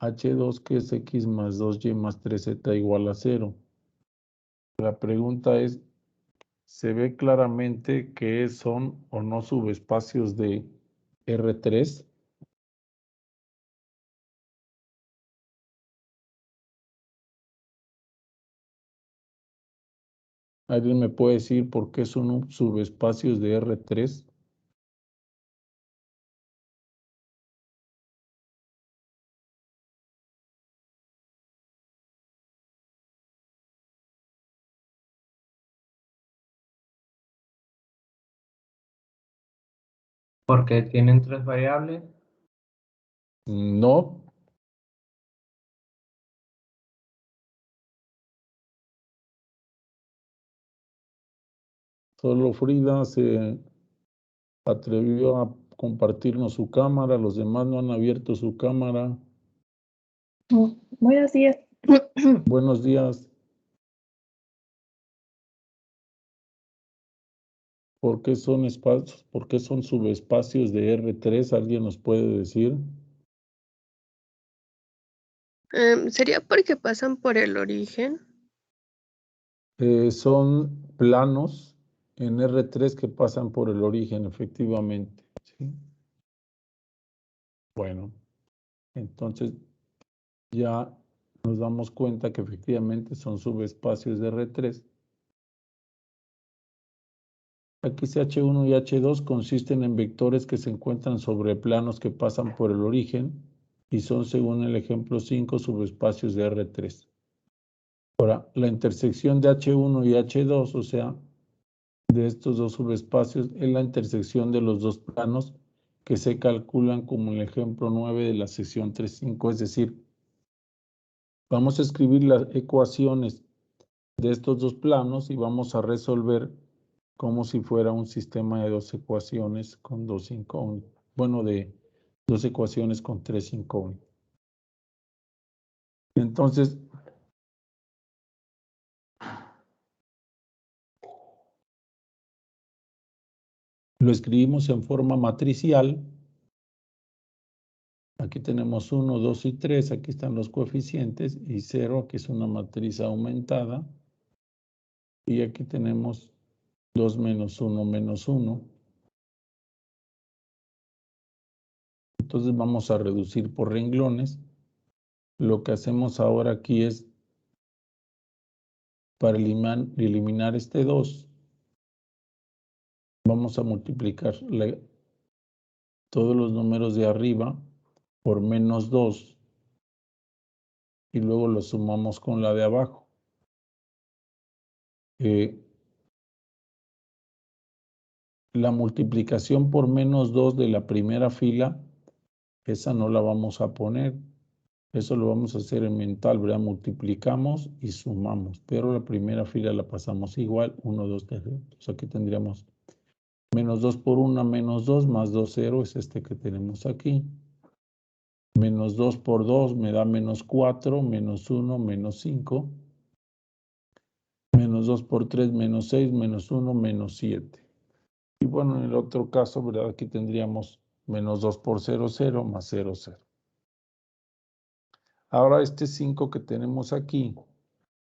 H2 que es X más 2Y más 3Z igual a 0. La pregunta es, ¿se ve claramente que son o no subespacios de R3? ¿Alguien me puede decir por qué son subespacios de R3? Porque tienen tres variables. No. Solo Frida se atrevió a compartirnos su cámara, los demás no han abierto su cámara. Buenos días. Buenos días. ¿Por qué son espacios? ¿Por qué son subespacios de R3? ¿Alguien nos puede decir? ¿Sería porque pasan por el origen? Son planos en R3 que pasan por el origen, efectivamente. ¿Sí? Bueno, entonces ya nos damos cuenta que efectivamente son subespacios de R3. Aquí H1 y H2 consisten en vectores que se encuentran sobre planos que pasan por el origen y son, según el ejemplo 5, subespacios de R3. Ahora, la intersección de H1 y H2, o sea, de estos dos subespacios, es la intersección de los dos planos que se calculan como el ejemplo 9 de la sección 3.5. Es decir, vamos a escribir las ecuaciones de estos dos planos y vamos a resolver como si fuera un sistema de dos ecuaciones con dos incógnitas. Bueno, de dos ecuaciones con tres incógnitas. Entonces, lo escribimos en forma matricial. Aquí tenemos 1, 2 y 3, aquí están los coeficientes, y 0, aquí es una matriz aumentada. Y aquí tenemos 2 menos 1 menos 1. Entonces vamos a reducir por renglones. Lo que hacemos ahora aquí es, para eliminar este 2, vamos a multiplicar todos los números de arriba por menos 2 y luego lo sumamos con la de abajo. La multiplicación por menos 2 de la primera fila, esa no la vamos a poner. Eso lo vamos a hacer en mental, ¿verdad? Multiplicamos y sumamos, pero la primera fila la pasamos igual, 1, 2, 3. Entonces aquí tendríamos menos 2 por 1, menos 2, más 2, 0, es este que tenemos aquí. Menos 2 por 2 me da menos 4, menos 1, menos 5. Menos 2 por 3, menos 6, menos 1, menos 7. Y bueno, en el otro caso, ¿verdad? Aquí tendríamos menos 2 por 0, 0, más 0, 0. Ahora este 5 que tenemos aquí,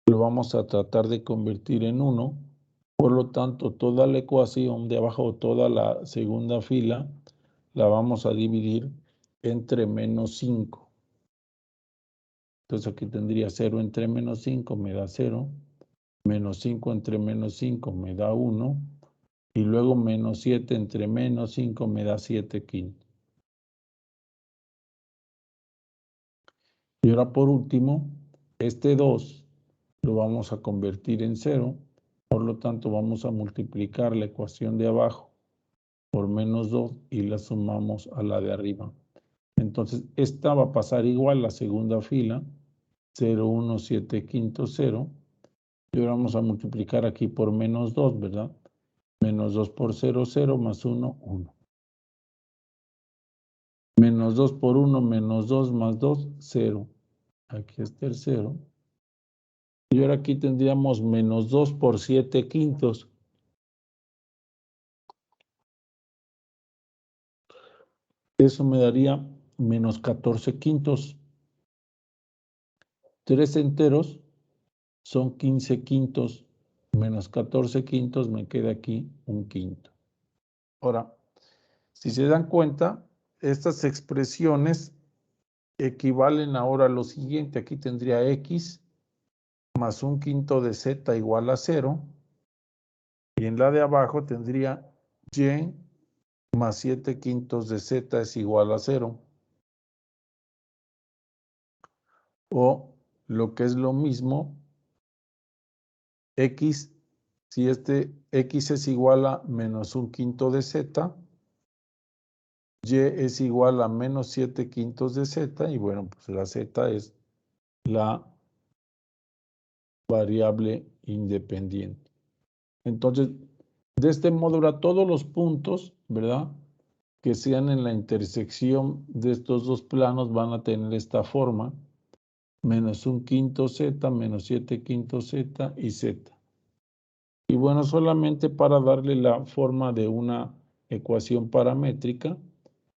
lo vamos a tratar de convertir en 1. Por lo tanto, toda la ecuación de abajo, toda la segunda fila, la vamos a dividir entre menos 5. Entonces aquí tendría 0 entre menos 5 me da 0. Menos 5 entre menos 5 me da 1. Y luego menos 7 entre menos 5 me da 7 quintos. Y ahora por último, este 2 lo vamos a convertir en 0. Por lo tanto, vamos a multiplicar la ecuación de abajo por menos 2 y la sumamos a la de arriba. Entonces, esta va a pasar igual a la segunda fila, 0, 1, 7 quintos, 0. Y ahora vamos a multiplicar aquí por menos 2, ¿verdad? Menos 2 por 0, 0, más 1, 1. Menos 2 por 1, menos 2, más 2, 0. Aquí está el 0. Y ahora aquí tendríamos menos 2 por 7 quintos. Eso me daría menos 14 quintos. 3 enteros son 15 quintos menos 14 quintos, me queda aquí un quinto. Ahora, si se dan cuenta, estas expresiones equivalen ahora a lo siguiente. Aquí tendría x más un quinto de z igual a 0. Y en la de abajo tendría y más 7 quintos de z es igual a 0. O lo que es lo mismo, x, si este x es igual a menos un quinto de z, y es igual a menos 7 quintos de z, y bueno, pues la z es la variable independiente. Entonces, de este modo, ahora todos los puntos, ¿verdad?, que sean en la intersección de estos dos planos van a tener esta forma: menos un quinto z, menos 7 quintos z y z. Y bueno, solamente para darle la forma de una ecuación paramétrica,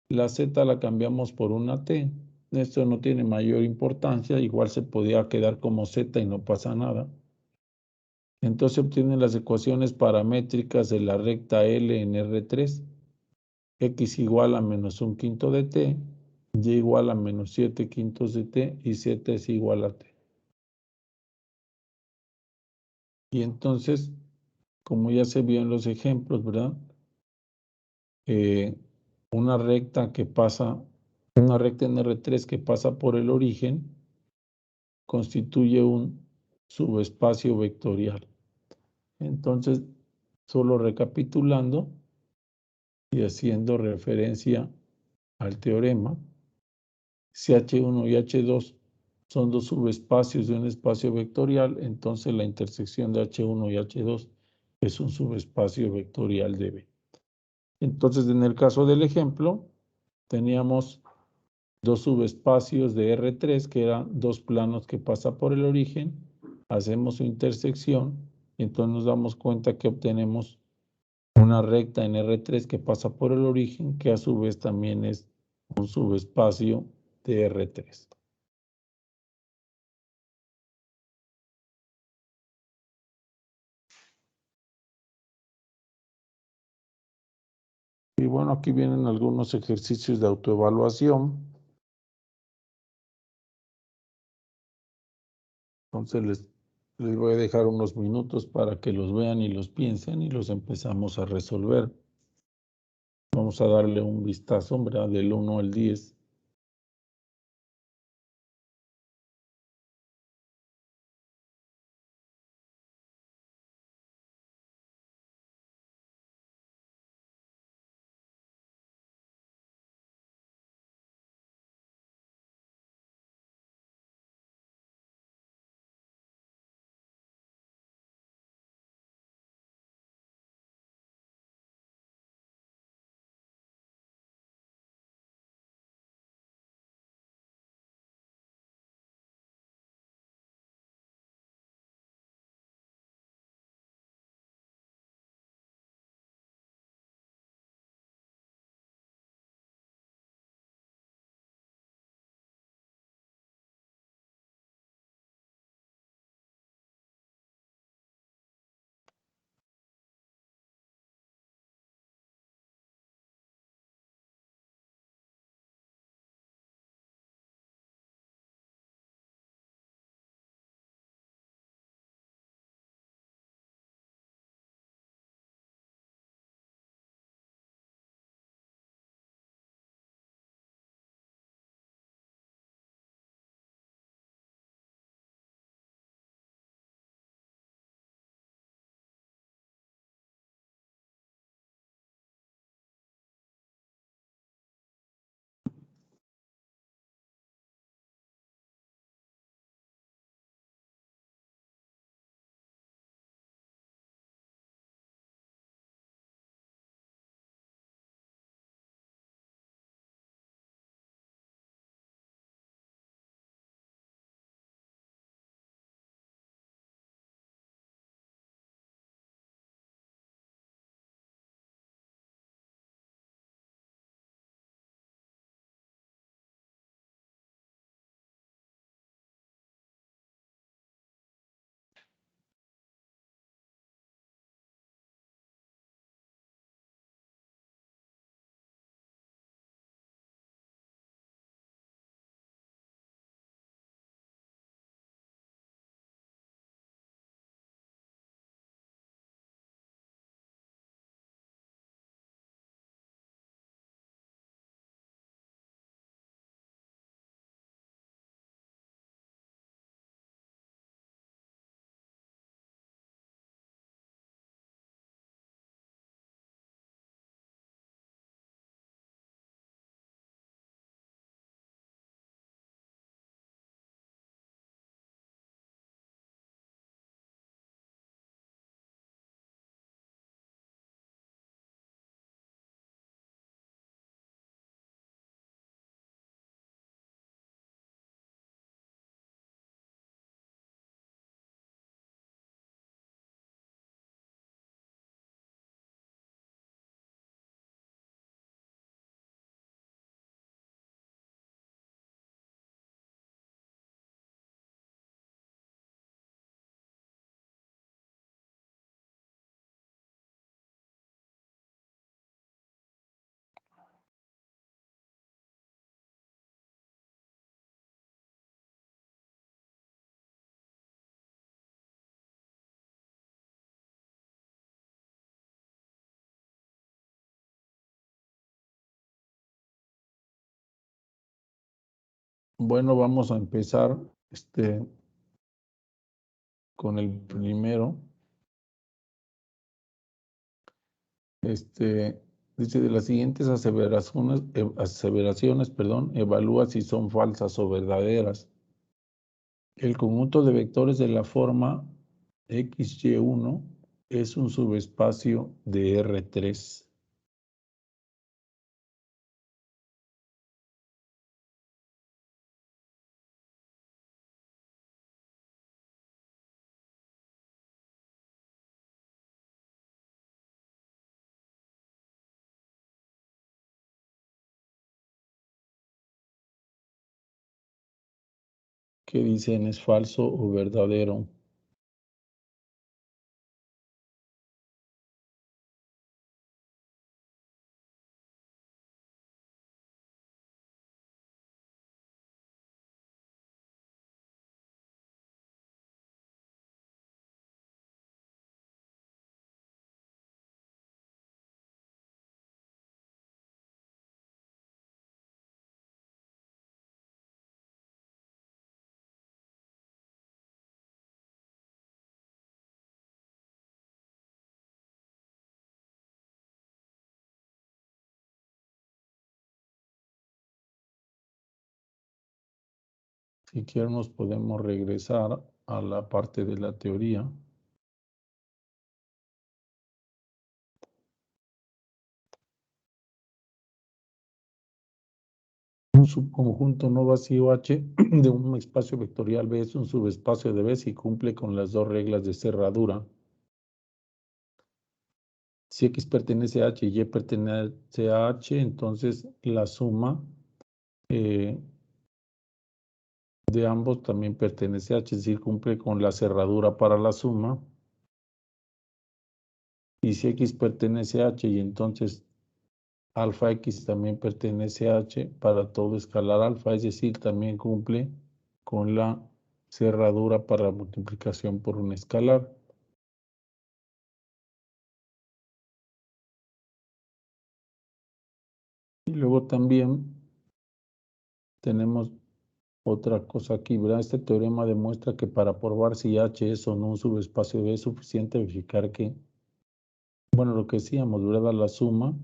la z la cambiamos por una t. Esto no tiene mayor importancia, igual se podía quedar como z y no pasa nada. Entonces obtienen las ecuaciones paramétricas de la recta L en R3. X igual a menos un quinto de t, y igual a menos 7 quintos de t y z es igual a t. Y entonces, como ya se vio en los ejemplos, ¿verdad? Una recta en R3 que pasa por el origen constituye un subespacio vectorial. Entonces, solo recapitulando y haciendo referencia al teorema, si H1 y H2 son dos subespacios de un espacio vectorial, entonces la intersección de H1 y H2 es un subespacio vectorial de B. Entonces, en el caso del ejemplo, teníamos dos subespacios de R3, que eran dos planos que pasan por el origen, hacemos su intersección, y entonces nos damos cuenta que obtenemos una recta en R3 que pasa por el origen, que a su vez también es un subespacio de R3. Y bueno, aquí vienen algunos ejercicios de autoevaluación. Entonces les voy a dejar unos minutos para que los vean y los piensen y los empezamos a resolver. Vamos a darle un vistazo, ¿verdad?, del 1 al 10. Bueno, vamos a empezar con el primero. Dice, de las siguientes aseveraciones, evalúa si son falsas o verdaderas. El conjunto de vectores de la forma XY1 es un subespacio de R3. ¿Qué dicen? ¿Es falso o verdadero? Si quieren nos podemos regresar a la parte de la teoría. Un subconjunto no vacío H de un espacio vectorial B es un subespacio de B si cumple con las dos reglas de cerradura. Si X pertenece a H y Y pertenece a H, entonces la suma de ambos también pertenece a H, es decir, cumple con la cerradura para la suma. Y si X pertenece a H y entonces alfa X también pertenece a H para todo escalar alfa, es decir, también cumple con la cerradura para multiplicación por un escalar. Y luego también tenemos otra cosa aquí, ¿verdad? Este teorema demuestra que para probar si H es o no un subespacio B es suficiente verificar que, bueno, lo que decíamos, ¿verdad? La suma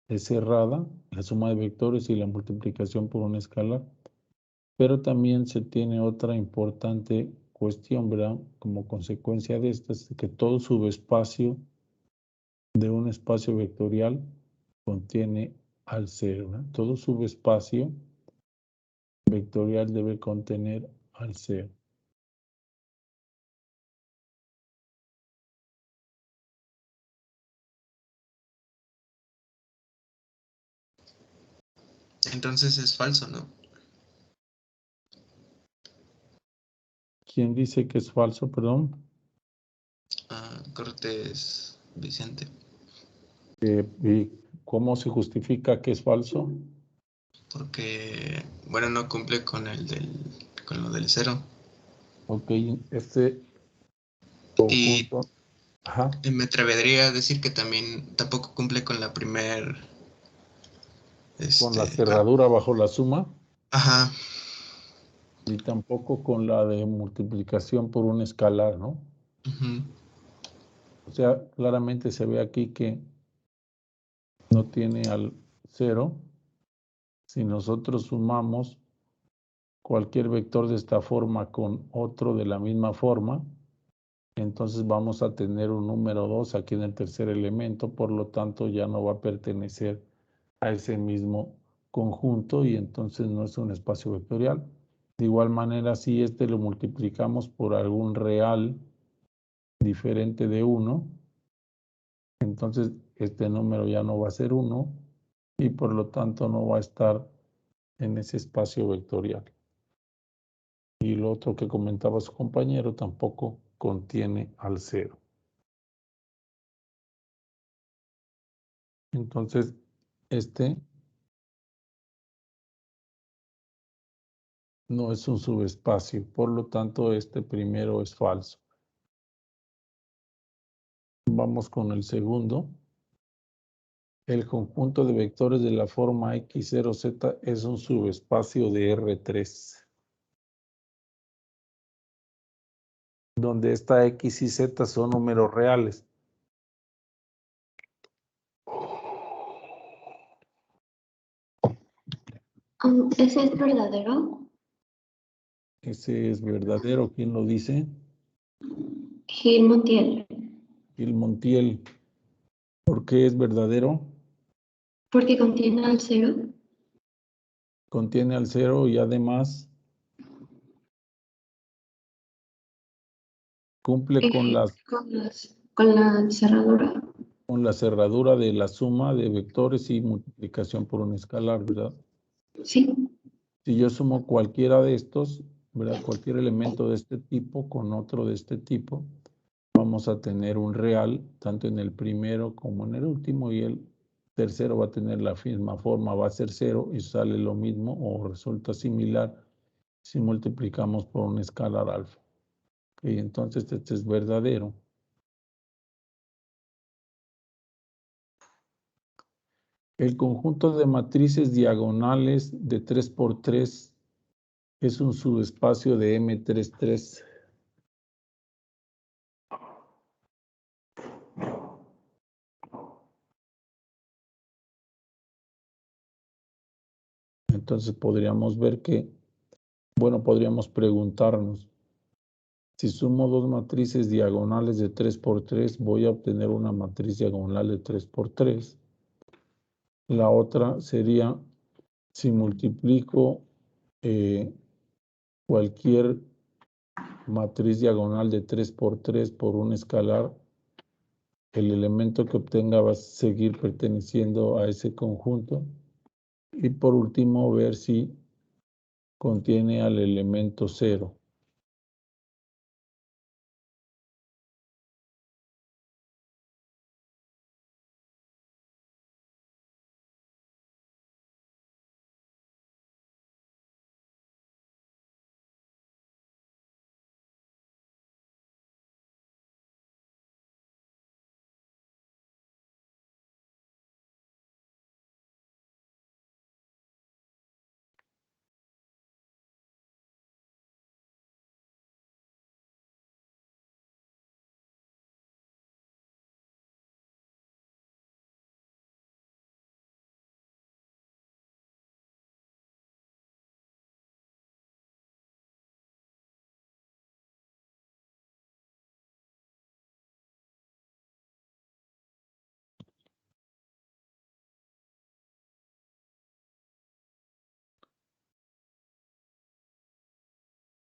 es cerrada, la suma de vectores y la multiplicación por un escalar. Pero también se tiene otra importante cuestión, ¿verdad? Como consecuencia de esta, es que todo subespacio de un espacio vectorial contiene al cero, ¿verdad? Todo subespacio vectorial debe contener al cero. Entonces es falso, ¿no? ¿Quién dice que es falso, perdón? Cortés Vicente. ¿Y cómo se justifica que es falso? Porque, bueno, no cumple con con lo del cero. Ok, este Y conjunto, ajá, me atrevería a decir que también tampoco cumple con la primer, con la cerradura bajo la suma. ajá, Y tampoco con la de multiplicación por un escalar, ¿no? ujú. O sea, claramente se ve aquí que no tiene al cero. Si nosotros sumamos cualquier vector de esta forma con otro de la misma forma, entonces vamos a tener un número 2 aquí en el tercer elemento, por lo tanto ya no va a pertenecer a ese mismo conjunto y entonces no es un espacio vectorial. De igual manera, si este lo multiplicamos por algún real diferente de 1, entonces este número ya no va a ser 1 y por lo tanto no va a estar en ese espacio vectorial. Y lo otro que comentaba su compañero tampoco contiene al cero. Entonces, este no es un subespacio, por lo tanto este primero es falso. Vamos con el segundo. El conjunto de vectores de la forma X0Z es un subespacio de R3, donde esta X y Z son números reales. ¿Ese es verdadero? Ese es verdadero. ¿Quién lo dice? Gil Montiel. Gil Montiel. ¿Por qué es verdadero? Porque contiene al cero. Contiene al cero y además cumple con la cerradura. cerradura de la suma de vectores y multiplicación por un escalar, ¿verdad? Sí. Si yo sumo cualquiera de estos, ¿verdad? Cualquier elemento de este tipo con otro de este tipo, vamos a tener un real, tanto en el primero como en el último, y el tercero va a tener la misma forma, va a ser 0 y sale lo mismo o resulta similar si multiplicamos por un escalar alfa. Okay, entonces este es verdadero. El conjunto de matrices diagonales de 3 por 3 es un subespacio de M33. Entonces podríamos ver que, bueno, podríamos preguntarnos, si sumo dos matrices diagonales de 3 por 3, voy a obtener una matriz diagonal de 3 por 3. La otra sería, si multiplico cualquier matriz diagonal de 3 por 3 por un escalar, el elemento que obtenga va a seguir perteneciendo a ese conjunto. Y por último, ver si contiene al elemento 0.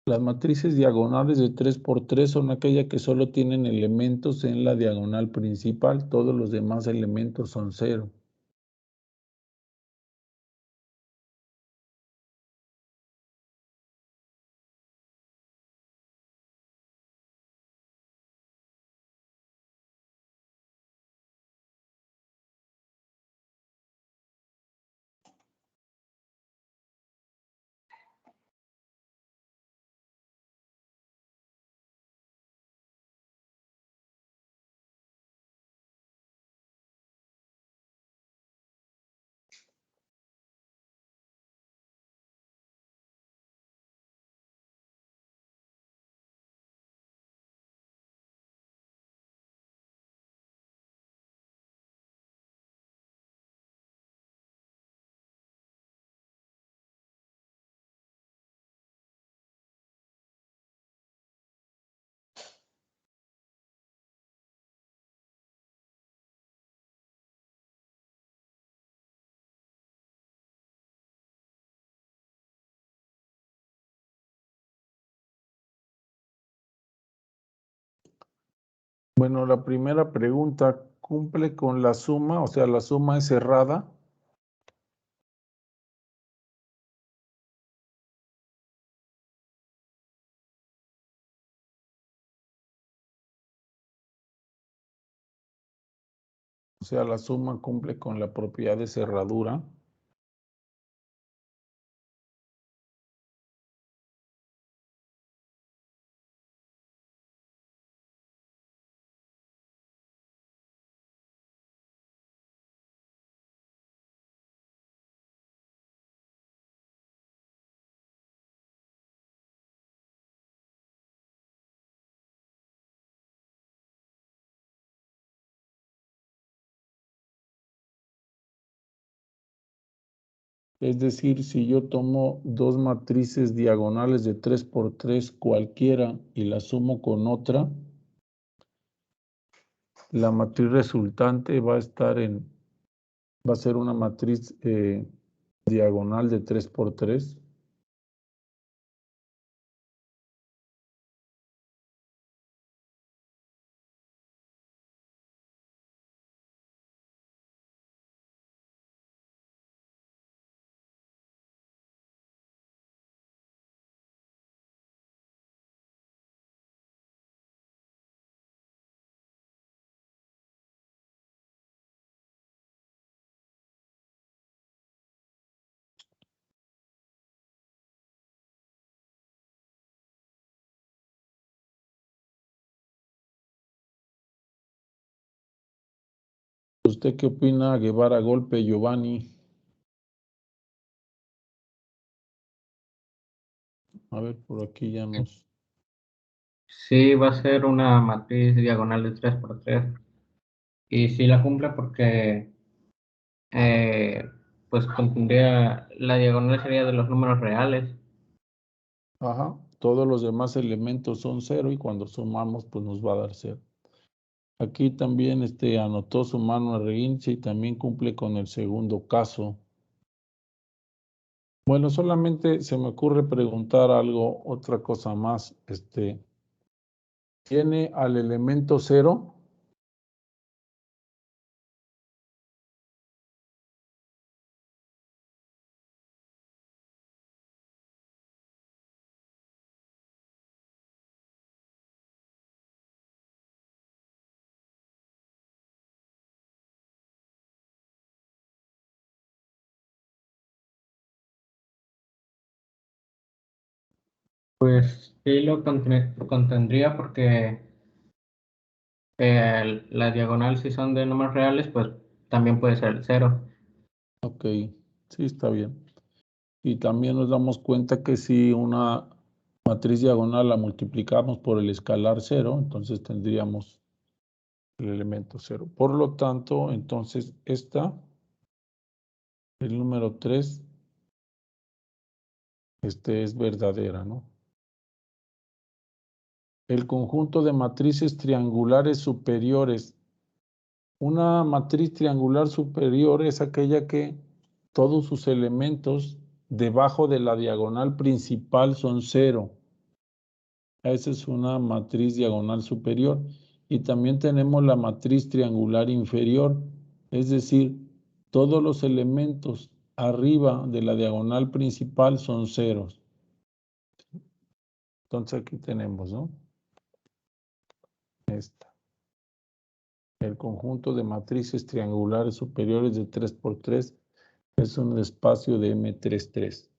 Las matrices diagonales de 3 por 3 son aquellas que solo tienen elementos en la diagonal principal. Todos los demás elementos son 0. Bueno, la primera pregunta, ¿cumple con la suma? O sea, la suma es cerrada. O sea, la suma cumple con la propiedad de cerradura. Es decir, si yo tomo dos matrices diagonales de 3 por 3 cualquiera y la sumo con otra, la matriz resultante va a ser una matriz diagonal de 3 por 3. ¿Usted qué opina, Guevara Golpe, Giovanni? A ver, por aquí ya nos... Sí, va a ser una matriz diagonal de 3 por 3. Y sí la cumple porque pues contendría, la diagonal sería de los números reales. Ajá, todos los demás elementos son 0 y cuando sumamos pues nos va a dar 0. Aquí también anotó su mano a Reguinche y también cumple con el segundo caso. Bueno, solamente se me ocurre preguntar algo, otra cosa más. ¿Tiene al elemento 0? Pues sí lo contendría porque la diagonal, si son de números reales, pues también puede ser 0. Ok, sí, está bien. Y también nos damos cuenta que si una matriz diagonal la multiplicamos por el escalar 0, entonces tendríamos el elemento 0. Por lo tanto, entonces el número 3, es verdadera, ¿no? El conjunto de matrices triangulares superiores. Una matriz triangular superior es aquella que todos sus elementos debajo de la diagonal principal son 0. Esa es una matriz diagonal superior. Y también tenemos la matriz triangular inferior, es decir, todos los elementos arriba de la diagonal principal son 0. Entonces aquí tenemos, ¿no? Esta. El conjunto de matrices triangulares superiores de 3 por 3 es un espacio de M33.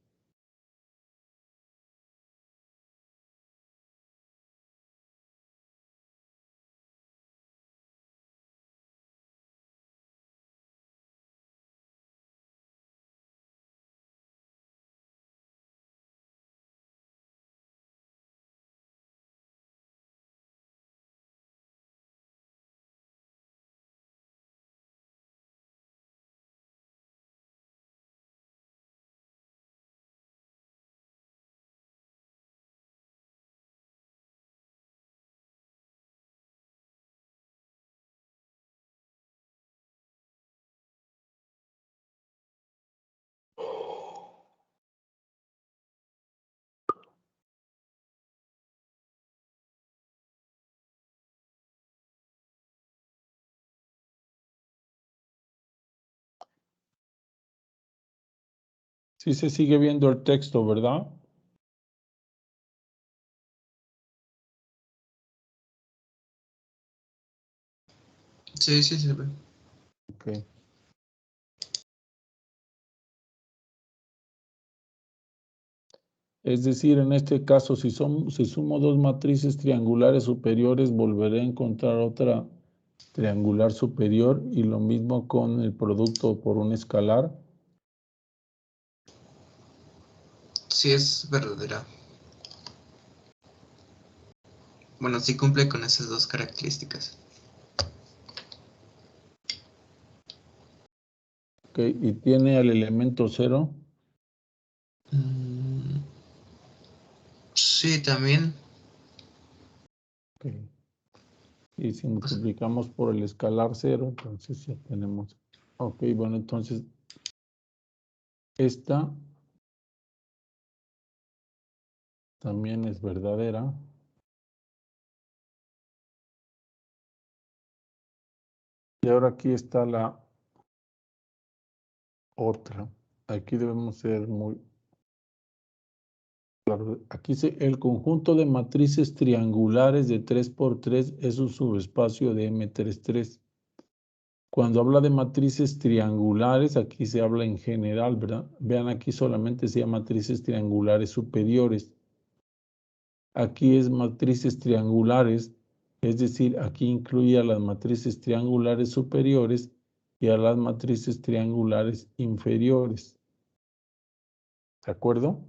Sí se sigue viendo el texto, ¿verdad? Sí, sí, se ve. Ok. Es decir, en este caso, si sumo dos matrices triangulares superiores, volveré a encontrar otra triangular superior y lo mismo con el producto por un escalar. Sí, es verdadera. Bueno, sí cumple con esas dos características. Ok, y tiene al elemento 0. Sí, también. Ok. Y si multiplicamos por el escalar 0, entonces ya tenemos. Ok, bueno, entonces esta también es verdadera. Y ahora aquí está la otra. Aquí debemos ser muy claro. Aquí el conjunto de matrices triangulares de 3 por 3 es un subespacio de M33. Cuando habla de matrices triangulares, aquí se habla en general, ¿verdad? Vean, aquí solamente se llama matrices triangulares superiores. Aquí es matrices triangulares, es decir, aquí incluye a las matrices triangulares superiores y a las matrices triangulares inferiores. ¿De acuerdo?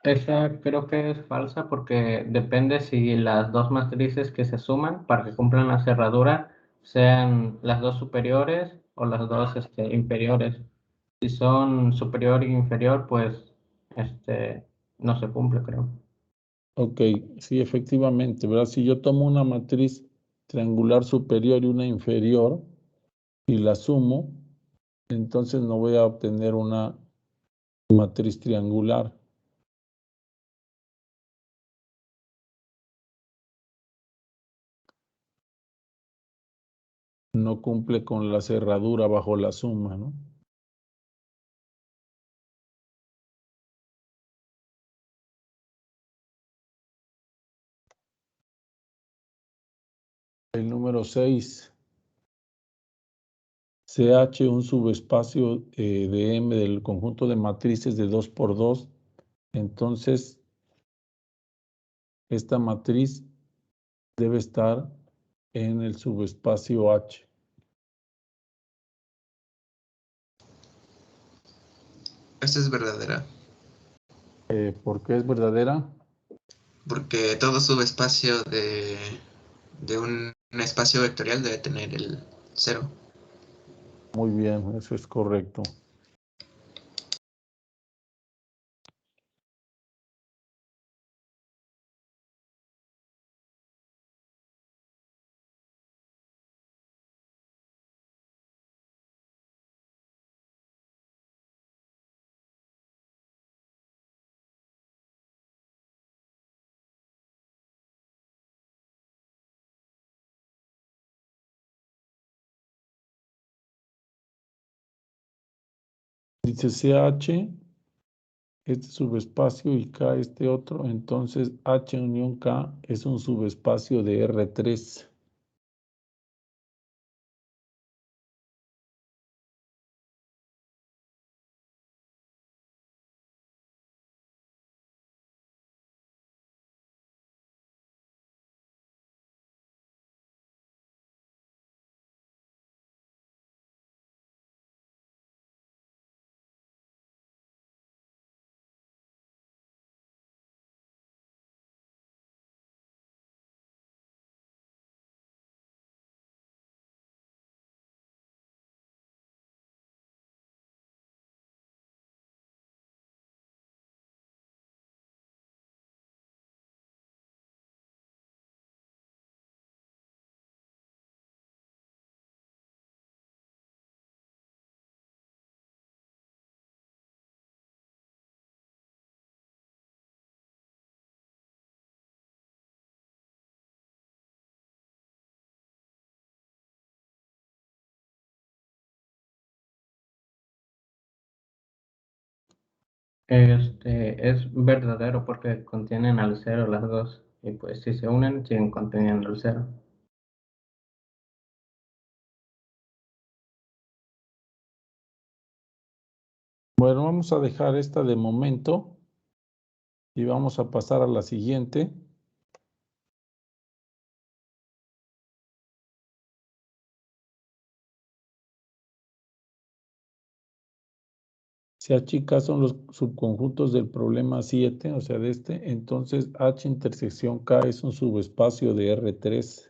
Esa creo que es falsa porque depende si las dos matrices que se suman para que cumplan la cerradura sean las dos superiores o las dos inferiores. Si son superior e inferior, pues no se cumple, creo. Ok, sí, efectivamente, ¿verdad? Si yo tomo una matriz triangular superior y una inferior y la sumo, entonces no voy a obtener una matriz triangular. No cumple con la cerradura bajo la suma, ¿no? El número 6. CH, un subespacio de M del conjunto de matrices de 2 por 2. Entonces, esta matriz debe estar en el subespacio H. Esta es verdadera. ¿Por qué es verdadera? Porque todo subespacio de un espacio vectorial debe tener el 0. Muy bien, eso es correcto. Dice CH, este subespacio y K este otro, entonces H unión K es un subespacio de R3. Es verdadero porque contienen al 0 las dos. Y pues si se unen, siguen conteniendo el 0. Bueno, vamos a dejar esta de momento y vamos a pasar a la siguiente. Si H y K son los subconjuntos del problema 7, o sea, de este, entonces H intersección K es un subespacio de R3.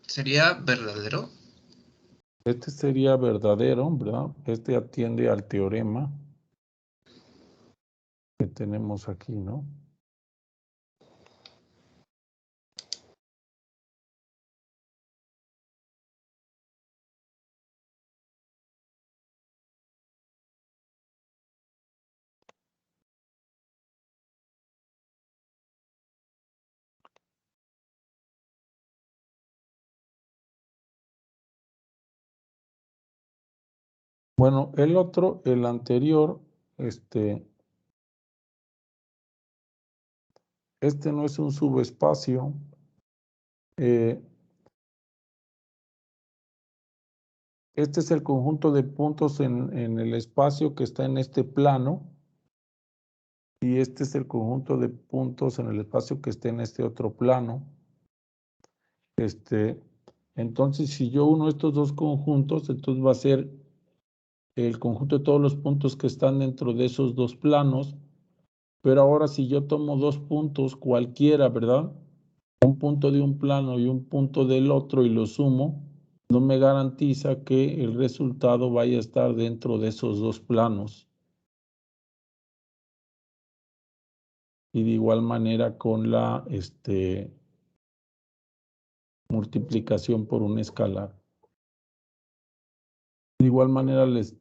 ¿Sería verdadero? Este sería verdadero, ¿verdad? Este atiende al teorema que tenemos aquí, ¿no? Bueno, el otro, el anterior, este no es un subespacio. Este es el conjunto de puntos en el espacio que está en este plano. Y este es el conjunto de puntos en el espacio que está en este otro plano. Entonces, si yo uno estos dos conjuntos, entonces va a ser el conjunto de todos los puntos que están dentro de esos dos planos. Pero ahora si yo tomo dos puntos cualquiera, ¿verdad? Un punto de un plano y un punto del otro y lo sumo, no me garantiza que el resultado vaya a estar dentro de esos dos planos. Y de igual manera con la multiplicación por un escalar. De igual manera les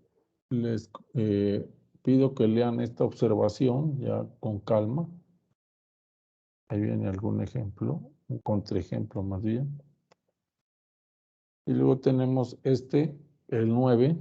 pido que lean esta observación ya con calma. Ahí viene algún ejemplo, un contraejemplo más bien. Y luego tenemos el 9.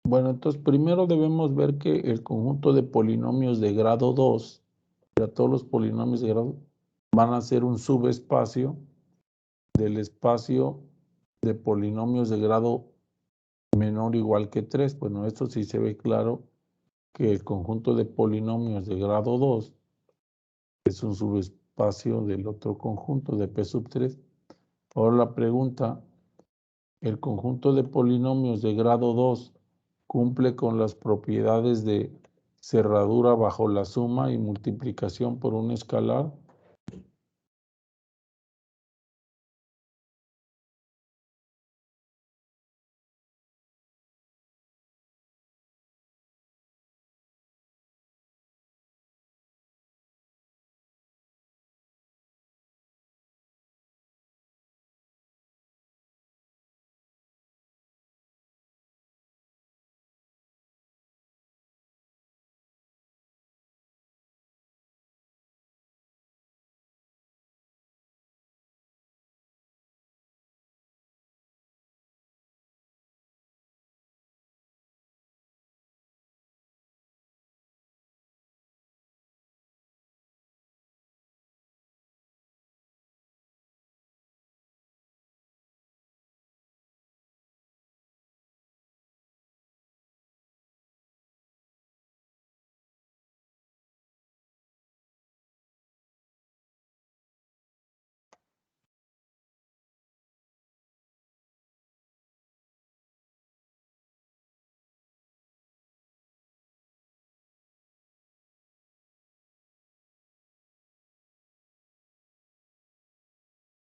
Bueno, entonces primero debemos ver que el conjunto de polinomios de grado 2, todos los polinomios de grado van a ser un subespacio del espacio de polinomios de grado menor o igual que 3. Bueno, esto sí se ve claro que el conjunto de polinomios de grado 2 es un subespacio del otro conjunto de P sub 3. Ahora la pregunta, ¿el conjunto de polinomios de grado 2 cumple con las propiedades de cerradura bajo la suma y multiplicación por un escalar?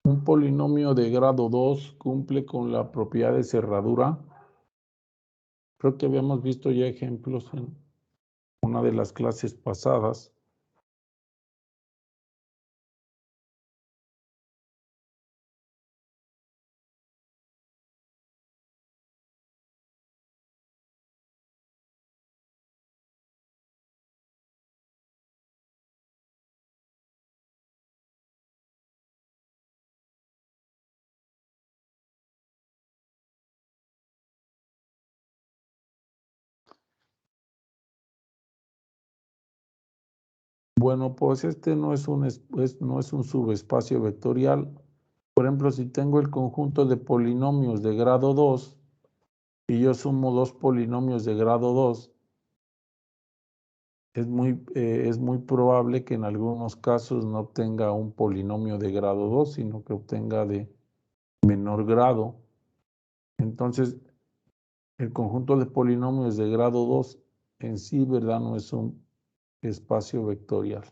Un polinomio de grado 2 cumple con la propiedad de cerradura. Creo que habíamos visto ya ejemplos en una de las clases pasadas. Bueno, pues este no es un subespacio vectorial. Por ejemplo, si tengo el conjunto de polinomios de grado 2 y yo sumo dos polinomios de grado 2, es muy probable que en algunos casos no obtenga un polinomio de grado 2, sino que obtenga de menor grado. Entonces, el conjunto de polinomios de grado 2 en sí, ¿verdad? No es un espacio vectorial.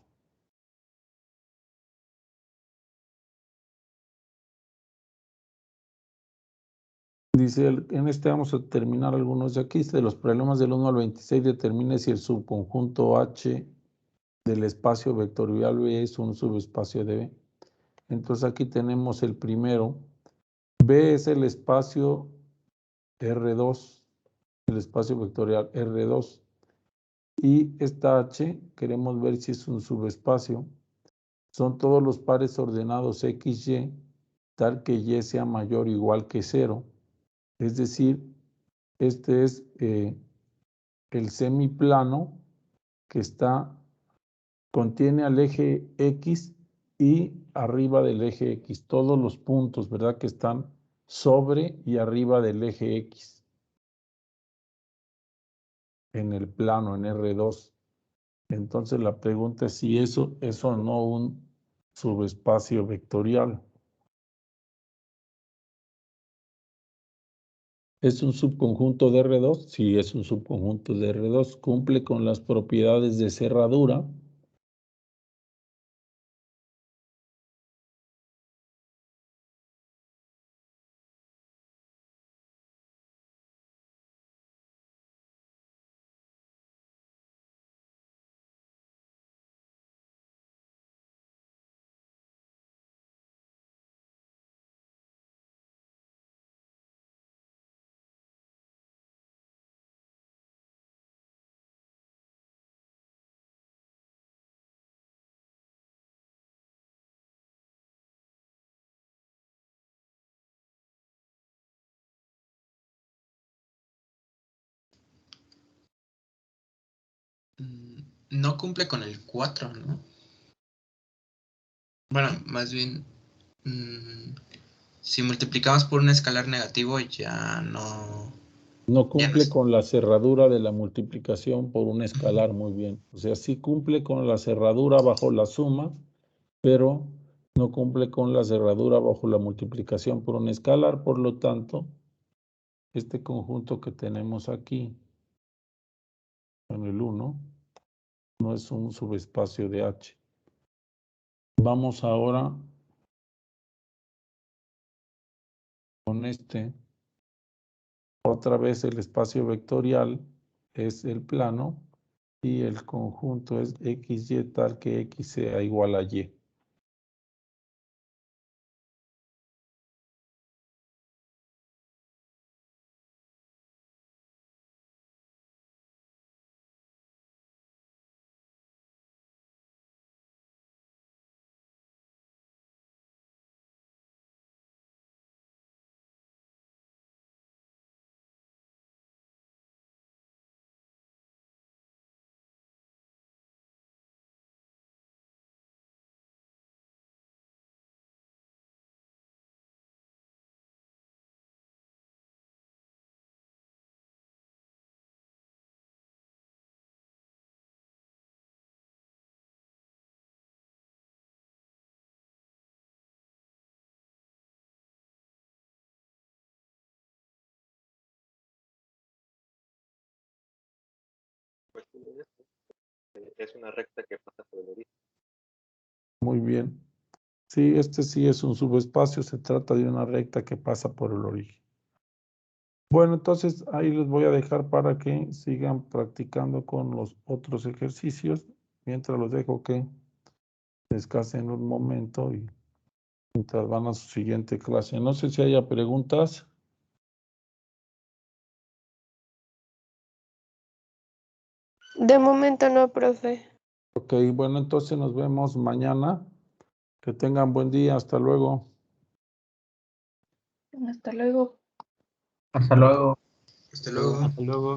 Dice, en este vamos a terminar algunos de aquí. De los problemas del 1 al 26, determine si el subconjunto H del espacio vectorial B es un subespacio de B. Entonces aquí tenemos el primero. B es el espacio R2, el espacio vectorial R2. Y esta H, queremos ver si es un subespacio. Son todos los pares ordenados XY, tal que Y sea mayor o igual que 0. Es decir, este es el semiplano que contiene al eje X y arriba del eje X, todos los puntos, ¿verdad? Que están sobre y arriba del eje X en el plano, en R2. Entonces la pregunta es si eso es o no un subespacio vectorial. ¿Es un subconjunto de R2? Sí, es un subconjunto de R2. Cumple con las propiedades de cerradura. No cumple con el 4, ¿no? Bueno, más bien, si multiplicamos por un escalar negativo ya no... No Ya no cumple es- con la cerradura de la multiplicación por un escalar, muy bien. O sea, sí cumple con la cerradura bajo la suma, pero no cumple con la cerradura bajo la multiplicación por un escalar. Por lo tanto, este conjunto que tenemos aquí, en el 1, no es un subespacio de H. Vamos ahora con este. Otra vez el espacio vectorial es el plano y el conjunto es XY tal que X sea igual a Y. Es una recta que pasa por el origen. Muy bien. Sí, este sí es un subespacio, se trata de una recta que pasa por el origen. Bueno, entonces ahí les voy a dejar para que sigan practicando con los otros ejercicios, mientras los dejo que descansen un momento y mientras van a su siguiente clase. No sé si haya preguntas. De momento no, profe. Ok, bueno, entonces nos vemos mañana. Que tengan buen día. Hasta luego. Hasta luego. Hasta luego. Hasta luego. Hasta luego.